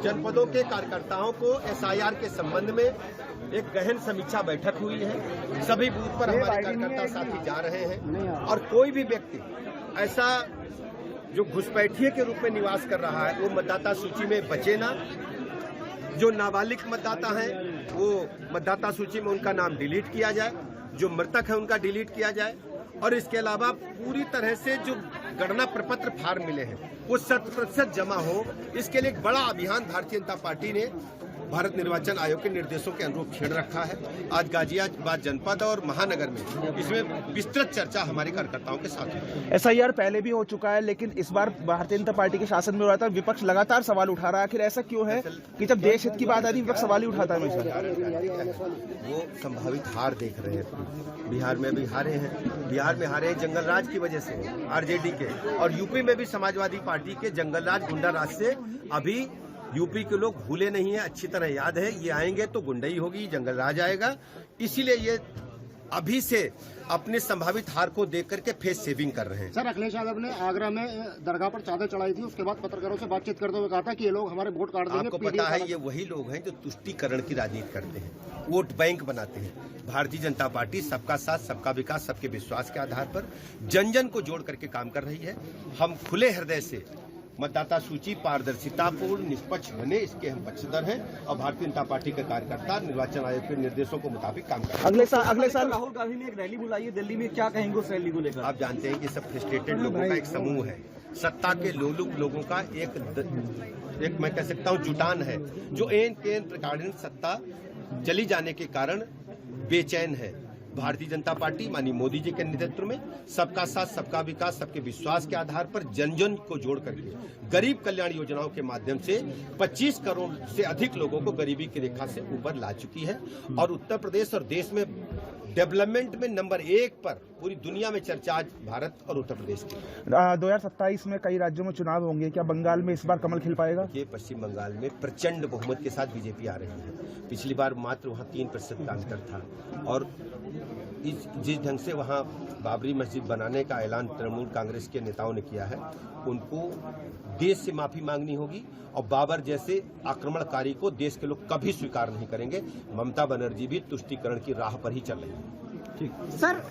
जनपदों के कार्यकर्ताओं को एसआईआर के संबंध में एक गहन समीक्षा बैठक हुई है। सभी बूथ पर हमारे कार्यकर्ता साथी जा रहे हैं और कोई भी व्यक्ति ऐसा जो घुसपैठिए के रूप में निवास कर रहा है वो मतदाता सूची में बचे ना। जो नाबालिग मतदाता हैं वो मतदाता सूची में उनका नाम डिलीट किया जाए, जो मृतक है उनका डिलीट किया जाए और इसके अलावा पूरी तरह से जो गणना प्रपत्र फार्म मिले हैं वो 100% जमा हो। इसके लिए एक बड़ा अभियान भारतीय जनता पार्टी ने भारत निर्वाचन आयोग के निर्देशों के अनुरूप छेड़ रखा है। आज गाजियाबाद जनपद और महानगर में इसमें विस्तृत चर्चा हमारे कार्यकर्ताओं के साथ हुई। एसआईआर पहले भी हो चुका है, लेकिन इस बार भारतीय जनता पार्टी के शासन में हो रहा था, विपक्ष लगातार सवाल उठा रहा है। आखिर ऐसा क्यों है कि जब देश हित की बात आ रही विपक्ष सवाल ही उठाता है हमेशा? वो संभावित हार देख रहे हैं। बिहार में भी हारे हैं, बिहार में हारे हैं जंगल राज की वजह से आरजेडी के, और यूपी में भी समाजवादी पार्टी के जंगल राज गुंडा राज से अभी यूपी के लोग भूले नहीं है, अच्छी तरह याद है। ये आएंगे तो गुंडई होगी, जंगल राज आएगा। इसीलिए ये अभी से अपने संभावित हार को देख करके फेस सेविंग कर रहे हैं। सर, अखिलेश यादव ने आगरा में दरगाह पर चादर चढ़ाई थी, उसके बाद पत्रकारों से बातचीत करते हुए कहा था कि ये लोग हमारे वोट काट देंगे। आपको पता है ये वही लोग हैं जो तुष्टीकरण की राजनीति करते हैं, वोट बैंक बनाते हैं। भारतीय जनता पार्टी सबका साथ, सबका विकास, सबके विश्वास के आधार पर जन जन को जोड़ करके काम कर रही है। हम खुले हृदय से मतदाता सूची पारदर्शितापूर्ण निष्पक्ष बने, इसके हम पक्षधर हैं और भारतीय जनता पार्टी के कार्यकर्ता निर्वाचन आयोग के निर्देशों के मुताबिक काम कर रहे हैं। अगले साल राहुल गांधी ने एक रैली बुलाई है दिल्ली में, क्या कहेंगे उस रैली को लेकर? आप जानते हैं कि सब फ्रस्ट्रेटेड लोगों का एक समूह है, सत्ता के लोलुप लोगों का एक मैं कह सकता हूं जुटान है, जो एन प्रकार सत्ता चली जाने के कारण बेचैन है। भारतीय जनता पार्टी माननीय मोदी जी के नेतृत्व में सबका साथ, सबका विकास, सबके विश्वास के आधार पर जन जन को जोड़ करके गरीब कल्याण योजनाओं के माध्यम से 25 करोड़ से अधिक लोगों को गरीबी की रेखा से ऊपर ला चुकी है और उत्तर प्रदेश और देश में डेवलपमेंट में नंबर 1 पर पूरी दुनिया में चर्चा आज भारत और उत्तर प्रदेश की। 2027 में कई राज्यों में चुनाव होंगे, क्या बंगाल में इस बार कमल खिल पाएगा? ये पश्चिम बंगाल में प्रचंड बहुमत के साथ बीजेपी आ रही है। पिछली बार मात्र वहाँ 3% का अंतर था और जिस ढंग से वहाँ बाबरी मस्जिद बनाने का ऐलान तृणमूल कांग्रेस के नेताओं ने किया है, उनको देश से माफी मांगनी होगी और बाबर जैसे आक्रमणकारी को देश के लोग कभी स्वीकार नहीं करेंगे। ममता बनर्जी भी तुष्टीकरण की राह पर ही चल रही है। ठीक सर।